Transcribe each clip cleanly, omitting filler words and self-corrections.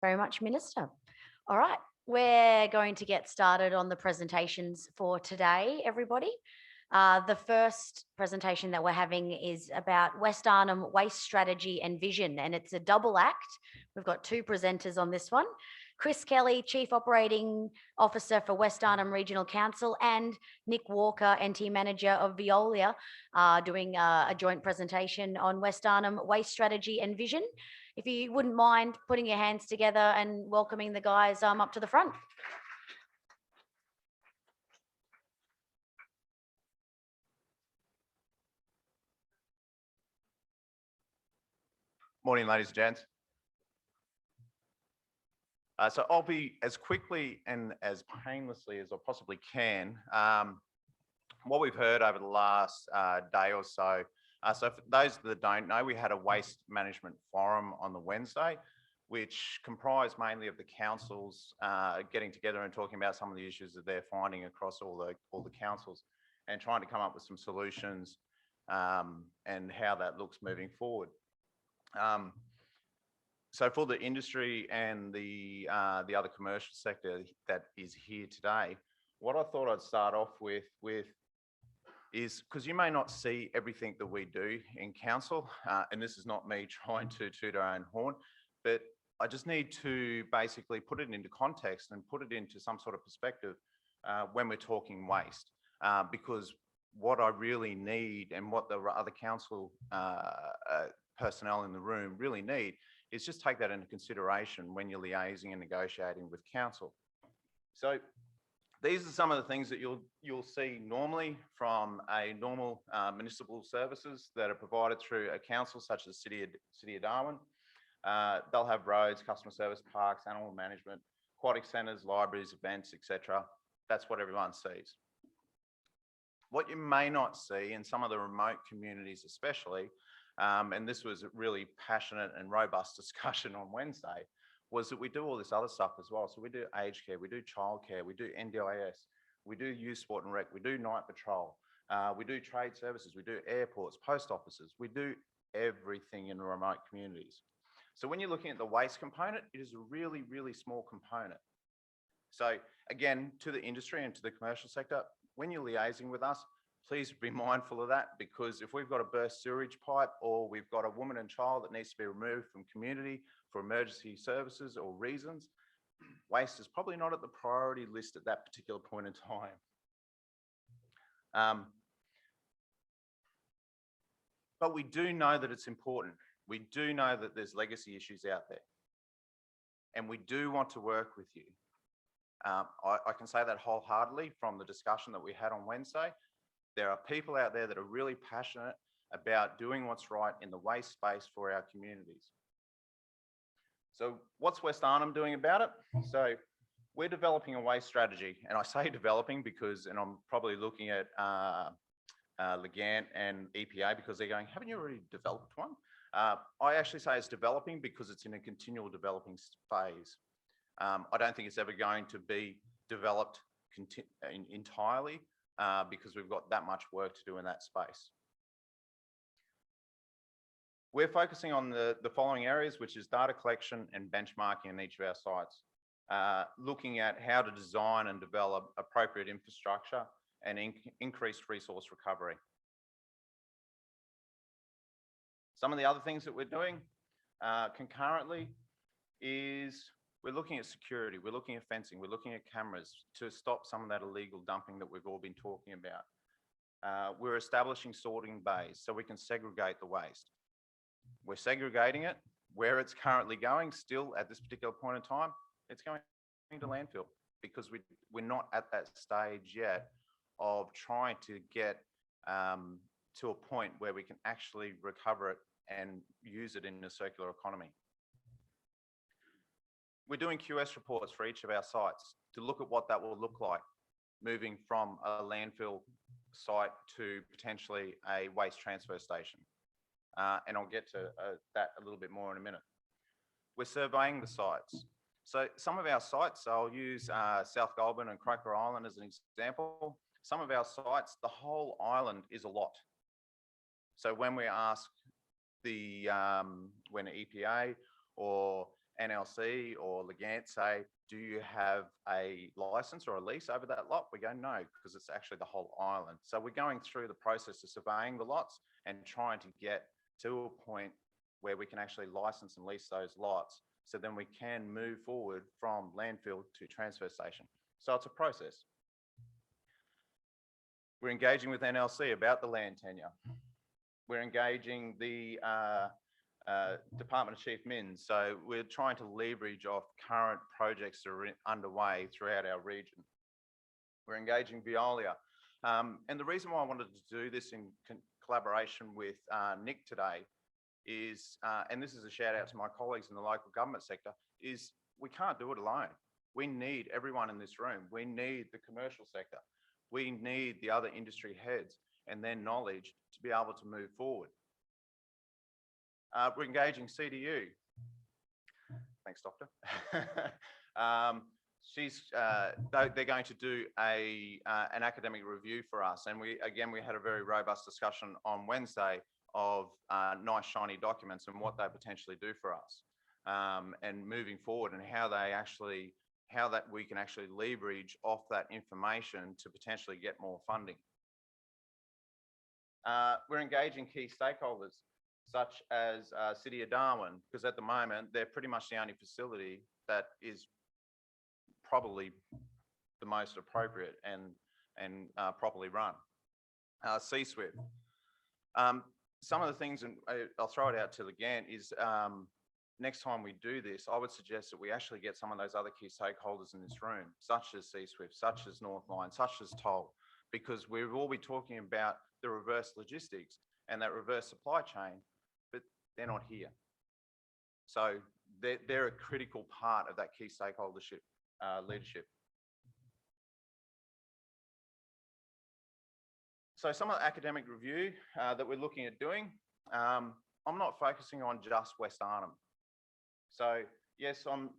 very much, Minister. All right, we're going to get started on the presentations for today, everybody. The first presentation that we're having is about West Arnhem Waste Strategy and Vision, and it's a double act. We've got two presenters on this one. Chris Kelly, Chief Operating Officer for West Arnhem Regional Council, and Nick Walker, NT Manager of Veolia, doing a joint presentation on West Arnhem Waste Strategy and Vision. If you wouldn't mind putting your hands together and welcoming the guys up to the front. Morning, ladies and gents. So I'll be as quickly and as painlessly as I possibly can. What we've heard over the last day or so, so for those that don't know, we had a waste management forum on the Wednesday, which comprised mainly of the councils getting together and talking about some of the issues that they're finding across all the councils and trying to come up with some solutions and how that looks moving forward. So for the industry and the other commercial sector that is here today, what I thought I'd start off with is, because you may not see everything that we do in council, and this is not me trying to toot our own horn, but I just need to basically put it into context and put it into some sort of perspective when we're talking waste, because what I really need and what the other council personnel in the room really need is just take that into consideration when you're liaising and negotiating with council. So these are some of the things that you'll see normally from a normal municipal services that are provided through a council such as City of Darwin. They'll have roads, customer service, parks, animal management, aquatic centres, libraries, events, etc. That's what everyone sees. What you may not see in some of the remote communities especially, and this was a really passionate and robust discussion on Wednesday, was that we do all this other stuff as well. So we do aged care, we do childcare, we do NDIS, we do youth sport and rec, we do night patrol, we do trade services, we do airports, post offices, we do everything in remote communities. So when you're looking at the waste component, it is a really, really small component. So again, to the industry and to the commercial sector, when you're liaising with us, please be mindful of that, because if we've got a burst sewage pipe or we've got a woman and child that needs to be removed from community for emergency services or reasons, waste is probably not at the priority list at that particular point in time. But we do know that it's important. We do know that there's legacy issues out there, and we do want to work with you. I can say that wholeheartedly from the discussion that we had on Wednesday. There are people out there that are really passionate about doing what's right in the waste space for our communities. So what's West Arnhem doing about it? So we're developing a waste strategy, and I say developing because, and I'm probably looking at Legant and EPA because they're going, haven't you already developed one? I actually say it's developing because it's in a continual developing phase. I don't think it's ever going to be developed entirely because we've got that much work to do in that space. We're focusing on the following areas, which is data collection and benchmarking in each of our sites, looking at how to design and develop appropriate infrastructure and increased resource recovery. Some of the other things that we're doing concurrently is we're looking at security, we're looking at fencing, we're looking at cameras to stop some of that illegal dumping that we've all been talking about. We're establishing sorting bays so we can segregate the waste. We're segregating it where it's currently going. Still at this particular point in time, it's going to landfill because we're not at that stage yet of trying to get to a point where we can actually recover it and use it in a circular economy. We're doing QS reports for each of our sites to look at what that will look like, moving from a landfill site to potentially a waste transfer station. And I'll get to that a little bit more in a minute. We're surveying the sites. So some of our sites, so I'll use South Goulburn and Croker Island as an example. Some of our sites, the whole island is a lot. So when we ask when EPA or NLC or Legant say, do you have a license or a lease over that lot? We go, no, because it's actually the whole island. So we're going through the process of surveying the lots and trying to get to a point where we can actually license and lease those lots. So then we can move forward from landfill to transfer station. So it's a process. We're engaging with NLC about the land tenure. We're engaging the Department of Chief Mins. So we're trying to leverage off current projects that are underway throughout our region. We're engaging Veolia. And the reason why I wanted to do this in collaboration with Nick today is, and this is a shout out to my colleagues in the local government sector, is we can't do it alone. We need everyone in this room. We need the commercial sector. We need the other industry heads and their knowledge to be able to move forward. We're engaging CDU. Thanks, Doctor. They're going to do an academic review for us. And we had a very robust discussion on Wednesday of nice shiny documents and what they potentially do for us, and moving forward, and how we can actually leverage off that information to potentially get more funding. We're engaging key stakeholders such as City of Darwin, because at the moment they're pretty much the only facility that is probably the most appropriate and properly run. C-SWIFT. Some of the things, and I'll throw it out to Legant, is next time we do this, I would suggest that we actually get some of those other key stakeholders in this room, such as C-SWIFT, such as Northline, such as Toll, because we will be talking about the reverse logistics and that reverse supply chain, but they're not here. So they're a critical part of that key stakeholdership leadership. So some of the academic review that we're looking at doing, I'm not focusing on just West Arnhem. So yes, I'm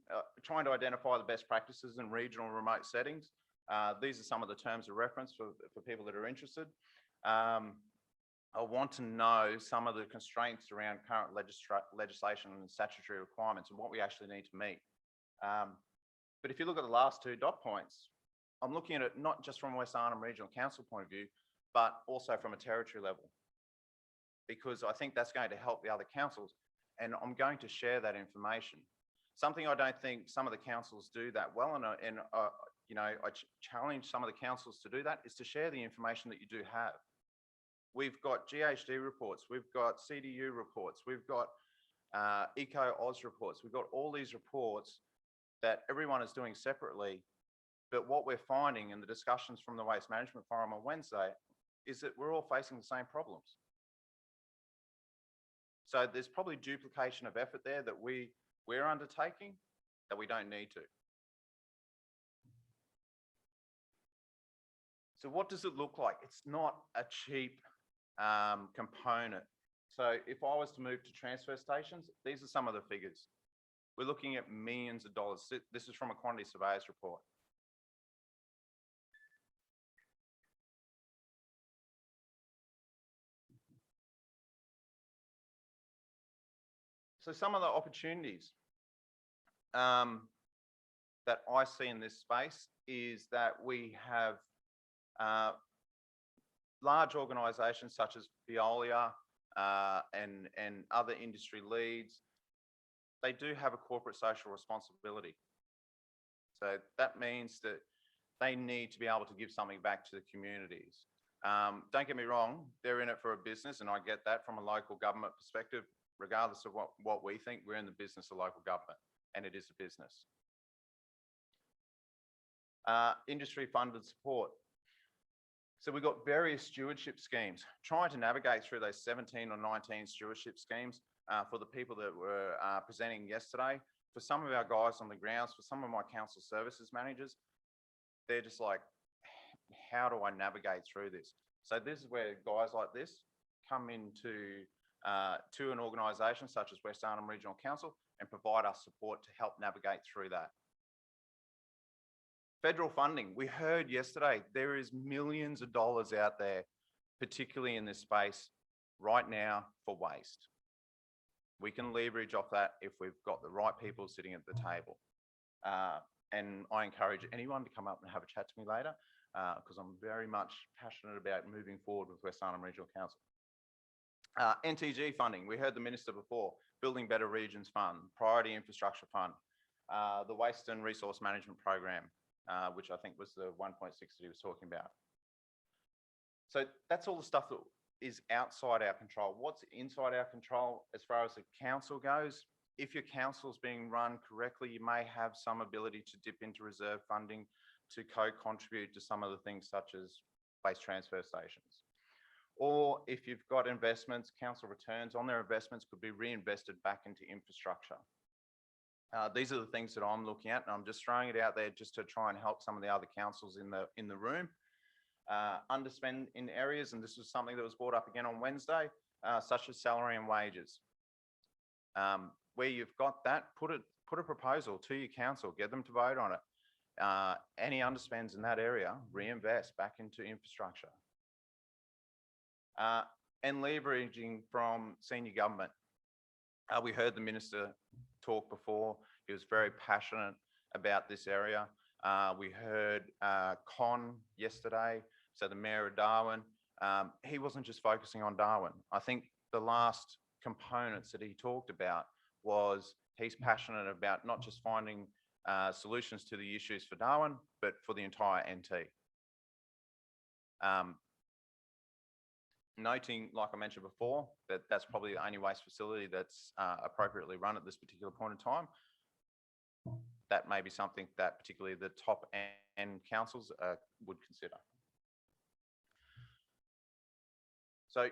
trying to identify the best practices in regional and remote settings. These are some of the terms of reference for people that are interested. I want to know some of the constraints around current legislation and statutory requirements and what we actually need to meet. But if you look at the last two dot points, I'm looking at it not just from West Arnhem Regional Council point of view, but also from a territory level, because I think that's going to help the other councils, and I'm going to share that information. Something I don't think some of the councils do that well, and you know, I challenge some of the councils to do that, is to share the information that you do have. We've got GHD reports, we've got CDU reports, we've got Eco-Oz reports, we've got all these reports that everyone is doing separately. But what we're finding in the discussions from the Waste Management Forum on Wednesday is that we're all facing the same problems. So there's probably duplication of effort there that we're undertaking that we don't need to. So what does it look like? It's not a cheap component. So if I was to move to transfer stations, these are some of the figures. We're looking at millions of dollars. This is from a quantity surveyor's report. So some of the opportunities that I see in this space is that we have large organisations such as Veolia and other industry leads. They do have a corporate social responsibility. So that means that they need to be able to give something back to the communities. Don't get me wrong, they're in it for a business, and I get that from a local government perspective. Regardless of what we think, we're in the business of local government, and it is a business. Industry funded support. So we've got various stewardship schemes, trying to navigate through those 17 or 19 stewardship schemes for the people that were presenting yesterday. For some of our guys on the grounds, for some of my council services managers, they're just like, how do I navigate through this? So this is where guys like this come into to an organisation such as West Arnhem Regional Council and provide us support to help navigate through that. Federal funding, we heard yesterday, there is millions of dollars out there, particularly in this space right now for waste. We can leverage off that if we've got the right people sitting at the table. And I encourage anyone to come up and have a chat to me later, because I'm very much passionate about moving forward with West Arnhem Regional Council. NTG funding, we heard the Minister before, Building Better Regions Fund, Priority Infrastructure Fund, the Waste and Resource Management Program, which I think was the 1.6 that he was talking about. So that's all the stuff that is outside our control. What's inside our control as far as the council goes? If your council's being run correctly, you may have some ability to dip into reserve funding to co-contribute to some of the things such as waste transfer stations. Or if you've got investments, council returns on their investments could be reinvested back into infrastructure. These are the things that I'm looking at, and I'm just throwing it out there just to try and help some of the other councils in the room. Underspend in areas, and this was something that was brought up again on Wednesday, such as salary and wages. Where you've got that, put a proposal to your council, get them to vote on it. Any underspends in that area, reinvest back into infrastructure. And leveraging from senior government. We heard the Minister talk before. He was very passionate about this area. We heard Con yesterday, so the Mayor of Darwin. He wasn't just focusing on Darwin. I think the last components that he talked about was he's passionate about not just finding solutions to the issues for Darwin, but for the entire NT. Noting, like I mentioned before, that that's probably the only waste facility that's appropriately run at this particular point in time. That may be something that particularly the top end councils would consider. So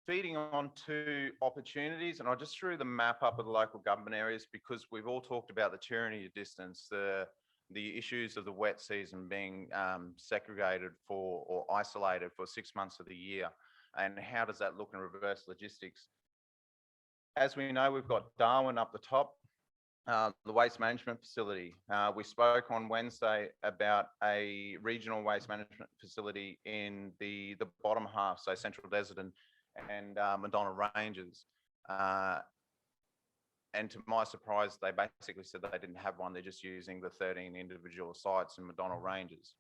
feeding on to opportunities, and I just threw the map up of the local government areas because we've all talked about the tyranny of distance, the issues of the wet season being segregated for or isolated for 6 months of the year. And how does that look in reverse logistics? As we know, we've got Darwin up the top, the waste management facility. We spoke on Wednesday about a regional waste management facility in the bottom half, so Central Desert and Madonna Ranges. And to my surprise, they basically said that they didn't have one. They're just using the 13 individual sites in Madonna Ranges.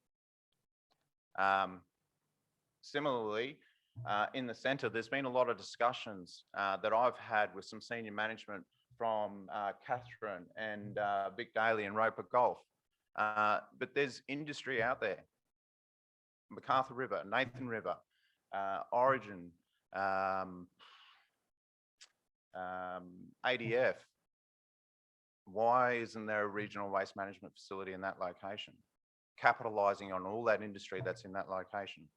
Similarly, in the centre, there's been a lot of discussions that I've had with some senior management from Catherine and Vic Daly and Roper Golf. But there's industry out there. MacArthur River, Nathan River, Origin, ADF. Why isn't there a regional waste management facility in that location? Capitalising on all that industry that's in that location.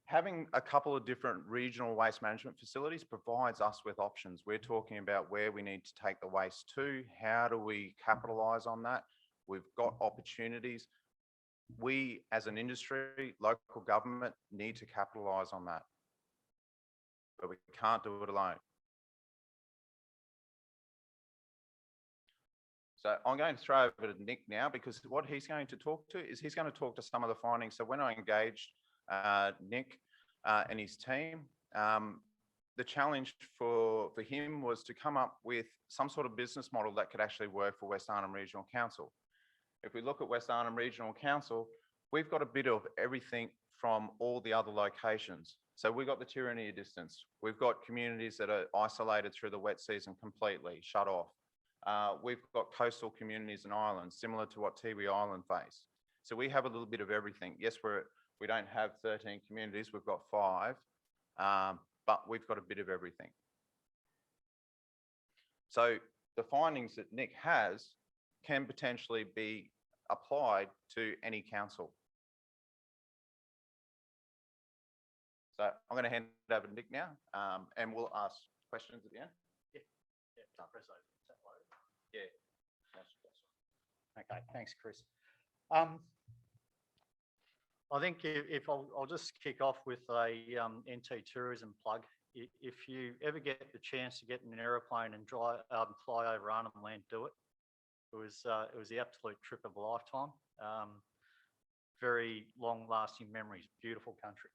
Having a couple of different regional waste management facilities provides us with options. We're talking about where we need to take the waste to, how do we capitalise on that? We've got opportunities. We, as an industry, local government, need to capitalise on that. But we can't do it alone. So I'm going to throw over to Nick now, because what he's going to talk to is he's going to talk to some of the findings. So when I engaged Nick and his team, the challenge for him was to come up with some sort of business model that could actually work for West Arnhem Regional Council. If we look at West Arnhem Regional Council, we've got a bit of everything from all the other locations. So we've got the tyranny of distance. We've got communities that are isolated through the wet season completely, shut off. We've got coastal communities and islands, similar to what Tiwi Island face. So we have a little bit of everything. Yes, we don't have 13 communities, we've got 5, but we've got a bit of everything. So the findings that Nick has can potentially be applied to any council. So I'm going to hand it over to Nick now, and we'll ask questions at the end. Yeah. Press over. Yeah. Okay, thanks, Chris. I think if I'll just kick off with a NT tourism plug. If you ever get the chance to get in an aeroplane and fly over Arnhem Land, do it. It was the absolute trip of a lifetime. Very long-lasting memories. Beautiful country.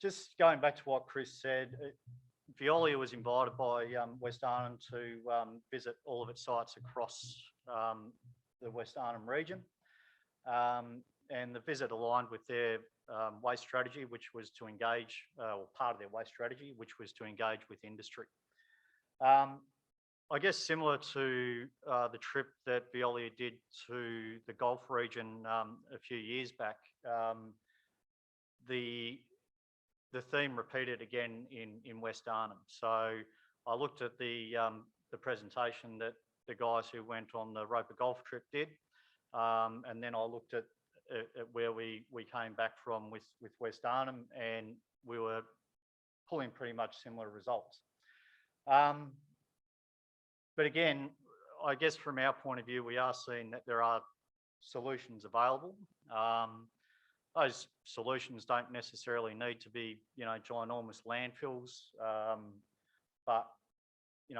just going back to what Chris said, Veolia was invited by West Arnhem to visit all of its sites across the West Arnhem region. And the visit aligned with their waste strategy, which was to engage, or part of their waste strategy, which was to engage with industry. I guess similar to the trip that Veolia did to the Gulf region a few years back, the theme repeated again in West Arnhem. So I looked at the presentation that the guys who went on the Roper Golf trip did, and then I looked at where we came back from with West Arnhem, and we were pulling pretty much similar results. But again, I guess from our point of view, we are seeing that there are solutions available. Those solutions don't necessarily need to be, ginormous landfills, but,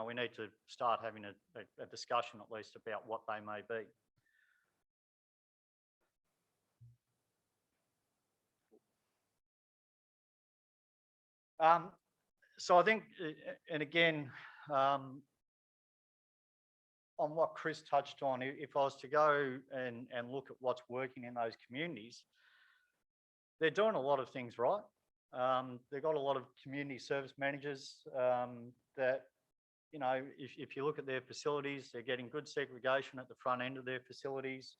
we need to start having a discussion at least about what they may be. So I think, and again, on what Chris touched on, if I was to go and look at what's working in those communities, they're doing a lot of things right. They've got a lot of community service managers that, if you look at their facilities, they're getting good segregation at the front end of their facilities.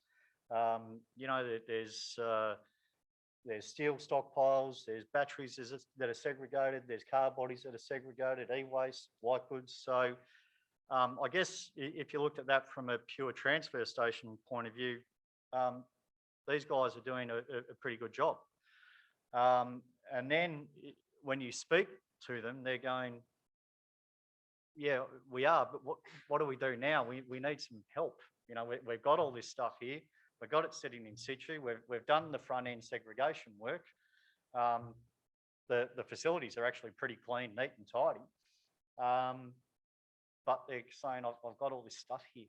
There's steel stockpiles, there's batteries that are segregated, there's car bodies that are segregated, e-waste, white goods. So I guess if you looked at that from a pure transfer station point of view, these guys are doing a pretty good job. And then when you speak to them, they're going, yeah, we are, but what do we do now? We need some help. We've got all this stuff here. We've got it sitting in situ. We've done the front end segregation work. The facilities are actually pretty clean, neat and tidy. But they're saying, I've got all this stuff here.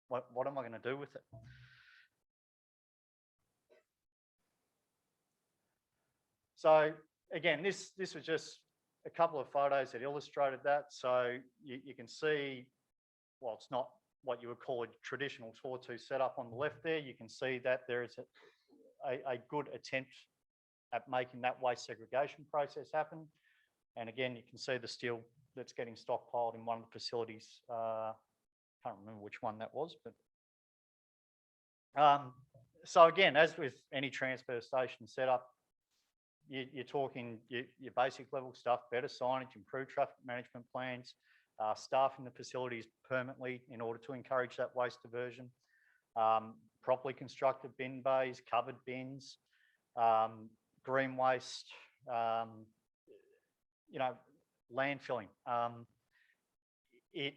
What am I going to do with it? So again, this was just a couple of photos that illustrated that. So you can see, well, it's not what you would call a traditional tortu setup on the left there. You can see that there is a good attempt at making that waste segregation process happen. And again, you can see the steel that's getting stockpiled in one of the facilities. Can't remember which one that was, but so again, as with any transfer station setup, you're talking your basic level stuff: better signage, improved traffic management plans, staffing the facilities permanently in order to encourage that waste diversion, properly constructed bin bays, covered bins, green waste, landfilling. It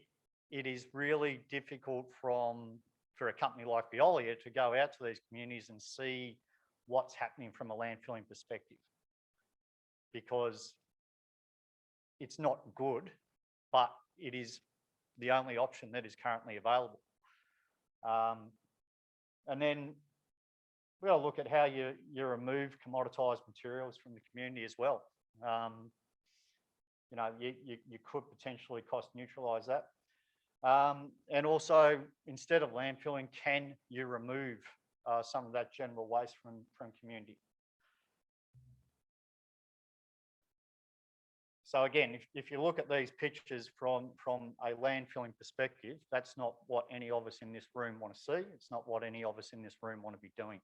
is really difficult for a company like Veolia to go out to these communities and see what's happening from a landfilling perspective, because it's not good, but it is the only option that is currently available. And then we'll look at how you remove commoditised materials from the community as well. You could potentially cost neutralise that. And also, instead of landfilling, can you remove some of that general waste from community? So again, if you look at these pictures from a landfilling perspective, that's not what any of us in this room want to see. It's not what any of us in this room want to be doing.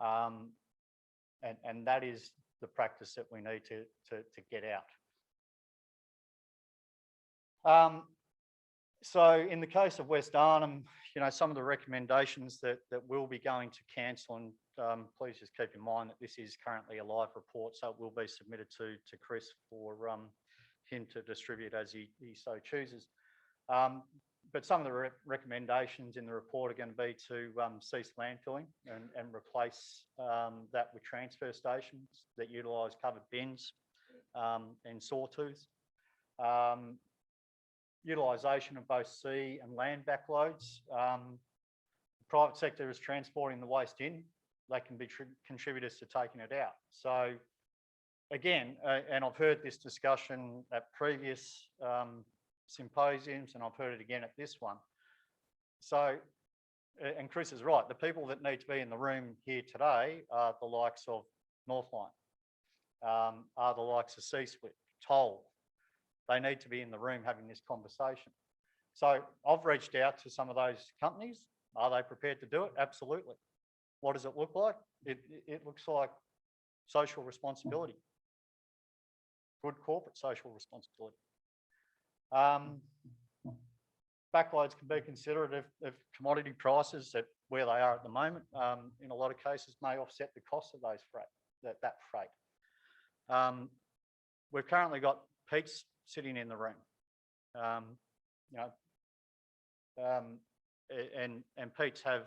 And that is the practice that we need to get out. So in the case of West Arnhem, some of the recommendations that we'll be going to council, and please just keep in mind that this is currently a live report, so it will be submitted to Chris for him to distribute as he so chooses. But some of the recommendations in the report are going to be to cease landfilling and replace that with transfer stations that utilise covered bins and sawtooths. Utilisation of both sea and land backloads. The private sector is transporting the waste in. They can be contributors to taking it out. So again, and I've heard this discussion at previous symposiums, and I've heard it again at this one. So, and Chris is right, the people that need to be in the room here today are the likes of Northline, are the likes of C-Split, Toll. They need to be in the room having this conversation. So I've reached out to some of those companies. Are they prepared to do it? Absolutely. What does it look like? It looks like social responsibility, good corporate social responsibility. Backloads can be considered if commodity prices at where they are at the moment, in a lot of cases, may offset the cost of those freight, that freight. We've currently got Pete's sitting in the room, you know, and Pete's have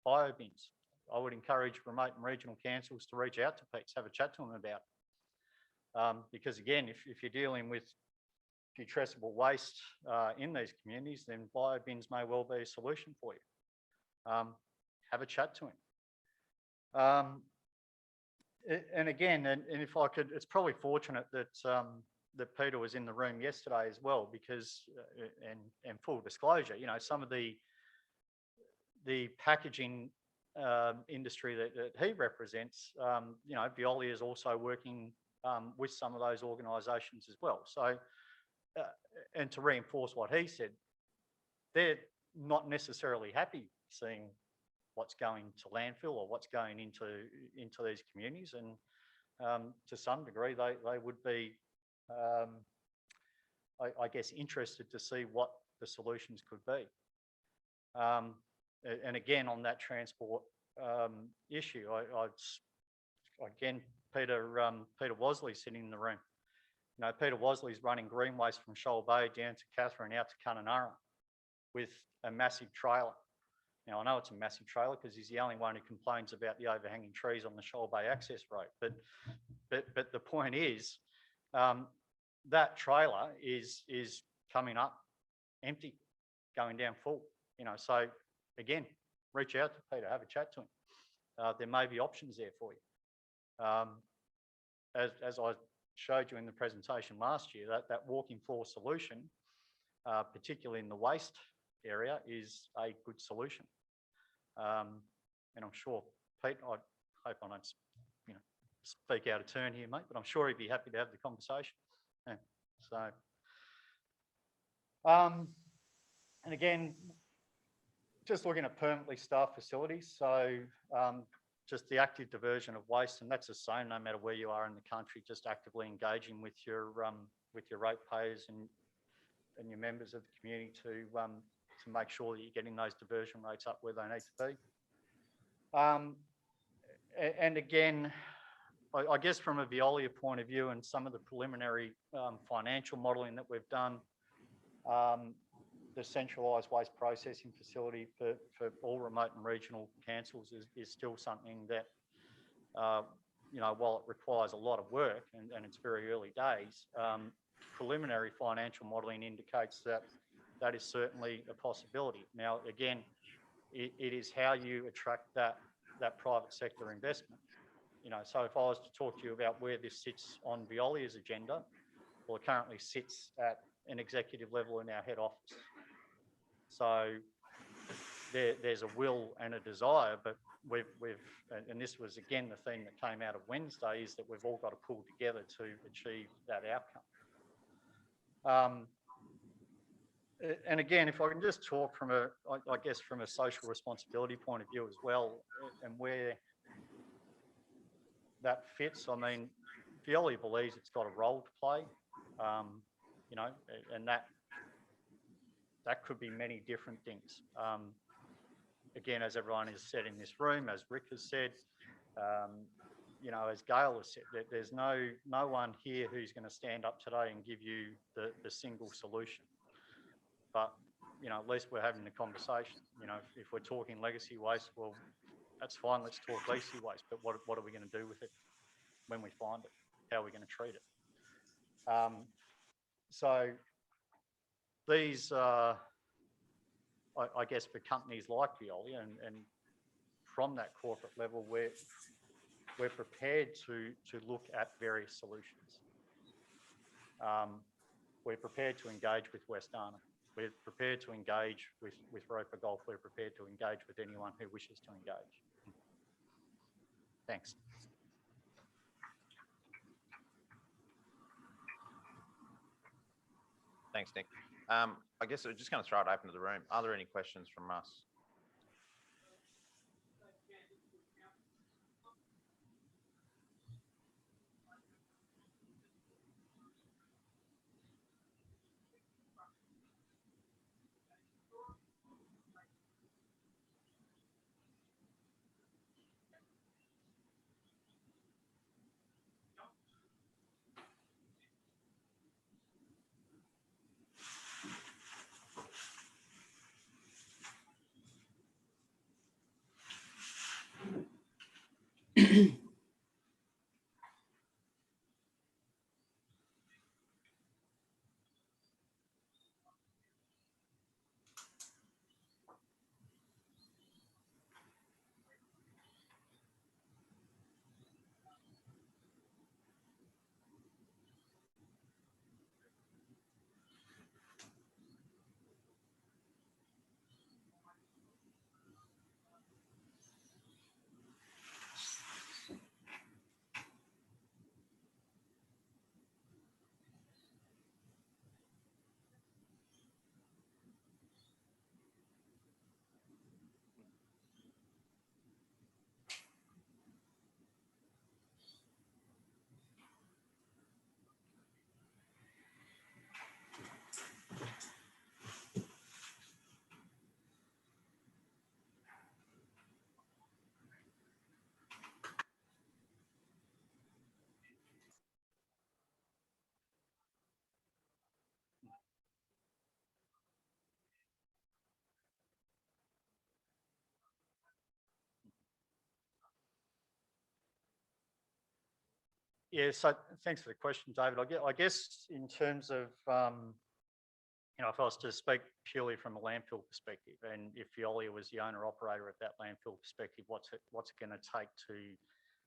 bio bins. I would encourage remote and regional councils to reach out to Pete's, have a chat to them about it. Because again, if you're dealing with putrescible waste in these communities, then bio bins may well be a solution for you. Have a chat to him. And again, and if I could, it's probably fortunate that that Peter was in the room yesterday as well, because and full disclosure, you know, some of the packaging industry that he represents, you know, Veolia is also working with some of those organisations as well. So, and to reinforce what he said, they're not necessarily happy seeing what's going to landfill or what's going into these communities, and to some degree they would be, I guess, interested to see what the solutions could be. And again, on that transport issue, again, Peter Wosley sitting in the room. You know, Peter Wosley's running green waste from Shoal Bay down to Catherine out to Cunnamulla with a massive trailer. Now, I know it's a massive trailer because he's the only one who complains about the overhanging trees on the Shoal Bay access road. But the point is, that trailer is coming up empty, going down full. You know, so again, reach out to Peter, have a chat to him. There may be options there for you. As I showed you in the presentation last year, that walking floor solution, particularly in the waste area, is a good solution. And I'm sure, Pete, I hope I don't, you know, speak out of turn here, mate, but I'm sure he'd be happy to have the conversation. Yeah, so, and again, just looking at permanently staffed facilities. So just the active diversion of waste, and that's the same no matter where you are in the country, just actively engaging with your ratepayers and your members of the community to make sure that you're getting those diversion rates up where they need to be. And again, I guess from a Veolia point of view and some of the preliminary financial modelling that we've done, the centralised waste processing facility for all remote and regional councils is still something that, you know, while it requires a lot of work and it's very early days, preliminary financial modelling indicates that that is certainly a possibility. Now, again, it is how you attract that private sector investment. You know, so if I was to talk to you about where this sits on Veolia's agenda, well, it currently sits at an executive level in our head office. So there's a will and a desire, but we've and this was again the theme that came out of Wednesday, is that we've all got to pull together to achieve that outcome. And again, if I can just talk from I guess from a social responsibility point of view as well, and where that fits. I mean, Veolia believes it's got a role to play, you know, and that could be many different things. Again, as everyone has said in this room, as Rick has said, you know, as Gail has said, there's no one here who's going to stand up today and give you the single solution. But, you know, at least we're having the conversation. You know, if we're talking legacy waste, well, that's fine. Let's talk legacy waste. But what are we going to do with it when we find it? How are we going to treat it? So these, I guess, for companies like Veolia and from that corporate level, we're prepared to look at various solutions. We're prepared to engage with West Arnhem. We're prepared to engage with Roper Golf. We're prepared to engage with anyone who wishes to engage. Thanks. Thanks, Nick. I guess we're just going to throw it open to the room. Are there any questions from us? Yeah, so thanks for the question, David. I guess in terms of, you know, if I was to speak purely from a landfill perspective, and if Veolia was the owner operator of that landfill perspective, what's it going to take to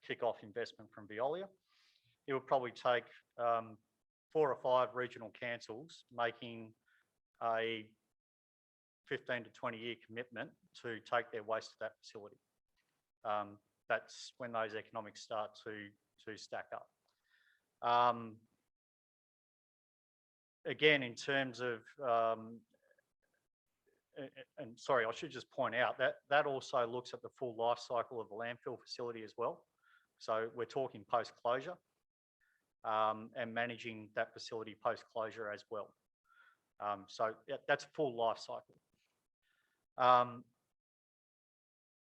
kick off investment from Veolia? It would probably take 4 or 5 regional councils making a 15 to 20-year commitment to take their waste to that facility. That's when those economics start to stack up. Again, in terms of, and sorry, I should just point out that that also looks at the full life cycle of the landfill facility as well. So we're talking post-closure and managing that facility post-closure as well. So that's full life cycle.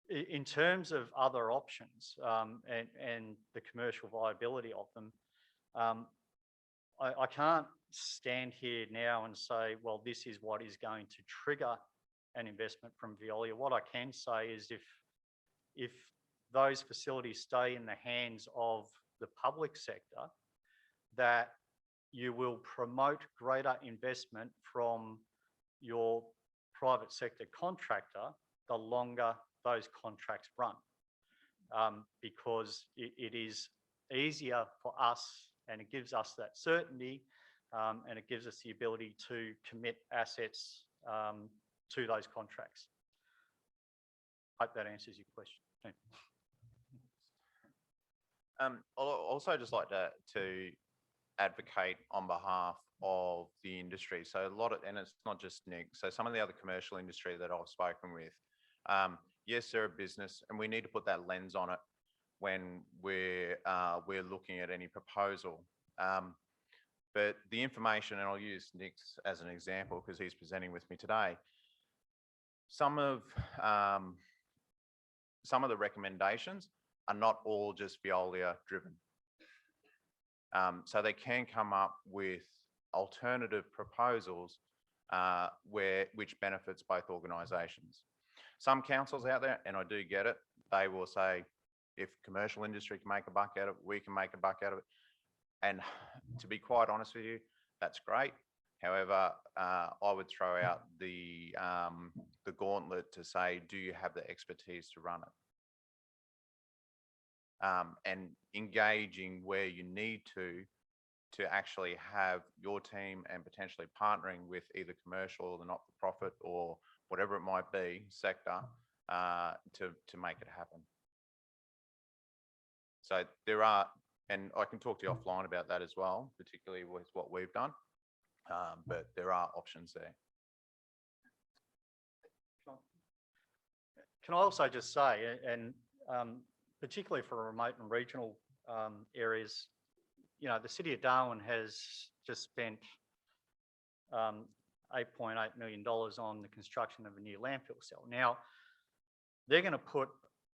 In terms of other options and the commercial viability of them, I can't stand here now and say, well, this is what is going to trigger an investment from Veolia. What I can say is if those facilities stay in the hands of the public sector, that you will promote greater investment from your private sector contractor the longer those contracts run, because it is easier for us and it gives us that certainty and it gives us the ability to commit assets to those contracts. Hope that answers your question. I'll also just like to advocate on behalf of the industry. So a lot of, and it's not just Nick, so some of the other commercial industry that I've spoken with, yes, they're a business and we need to put that lens on it when we're looking at any proposal. But the information, and I'll use Nick's as an example because he's presenting with me today, some of the recommendations are not all just Veolia driven. So they can come up with alternative proposals which benefits both organisations. Some councils out there, and I do get it, they will say, if commercial industry can make a buck out of it, we can make a buck out of it. And to be quite honest with you, that's great. However, I would throw out the gauntlet to say, do you have the expertise to run it? and engaging where you need to actually have your team and potentially partnering with either commercial or the not-for-profit or whatever it might be sector to make it happen. So there are, and I can talk to you offline about that as well, particularly with what we've done, but there are options there. Can I also just say, and particularly for remote and regional areas, you know, the City of Darwin has just spent $8.8 million on the construction of a new landfill cell. Now, they're going to put,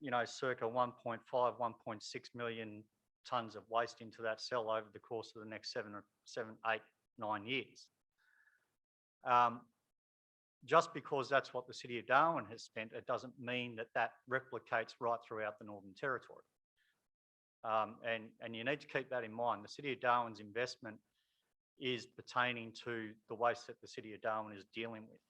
you know, circa 1.5, 1.6 million tonnes of waste into that cell over the course of the next 7, 8, 9 years. Just because that's what the City of Darwin has spent, it doesn't mean that that replicates right throughout the Northern Territory. And you need to keep that in mind. The City of Darwin's investment is pertaining to the waste that the City of Darwin is dealing with.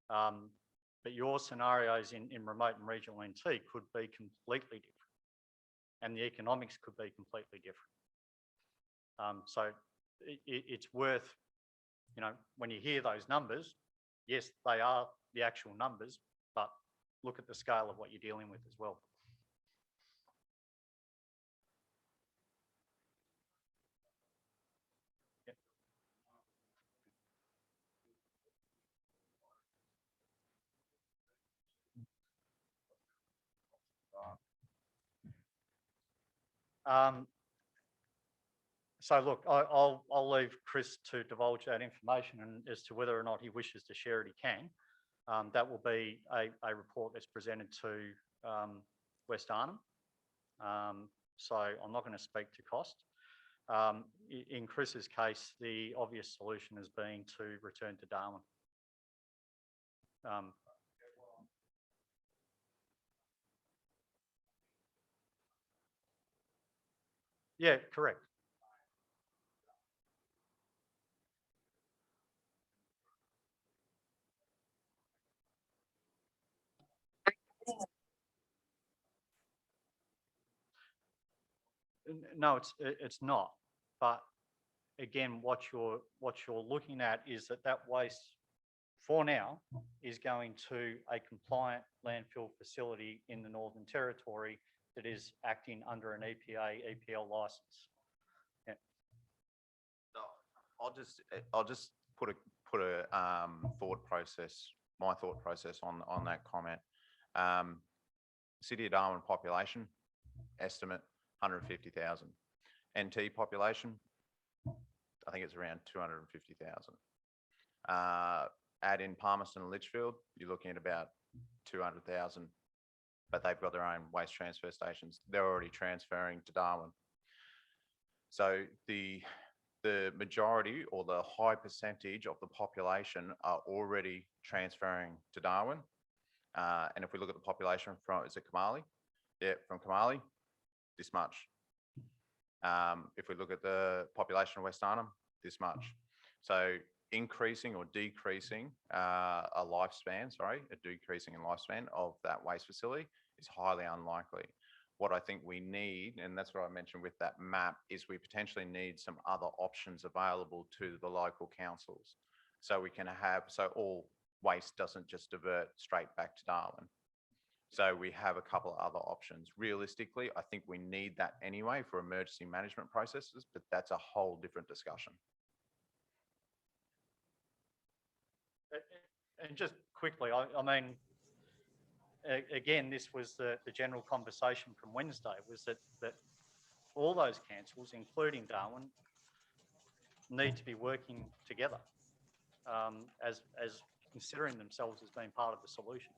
But your scenarios in remote and regional NT could be completely different, and the economics could be completely different. So it's worth, you know, when you hear those numbers, yes, they are the actual numbers, but look at the scale of what you're dealing with as well. So look, I'll leave Chris to divulge that information, and as to whether or not he wishes to share it, he can. That will be a report that's presented to West Arnhem. So I'm not going to speak to cost. In Chris's case, the obvious solution has been to return to Darwin. Yeah, correct. No, it's not. But again, what you're looking at is that waste, for now, is going to a compliant landfill facility in the Northern Territory that is acting under an EPL license. Yeah. So I'll just put a thought process, my thought process on that comment. City of Darwin population estimate 150,000. NT population, I think it's around 250,000. Add in Palmerston and Litchfield, you're looking at about 200,000, but they've got their own waste transfer stations. They're already transferring to Darwin. So the majority or the high percentage of the population are already transferring to Darwin. And if we look at the population from, is it Kamali? Yeah, from Kamali, this much. If we look at the population of West Arnhem, this much. So increasing or decreasing a decreasing in lifespan of that waste facility is highly unlikely. What I think we need, and that's what I mentioned with that map, is we potentially need some other options available to the local councils. So we can have, so all waste doesn't just divert straight back to Darwin. So we have a couple of other options. Realistically, I think we need that anyway for emergency management processes, but that's a whole different discussion. And just quickly, I mean, again, this was the general conversation from Wednesday, was that all those councils, including Darwin, need to be working together as considering themselves as being part of the solution.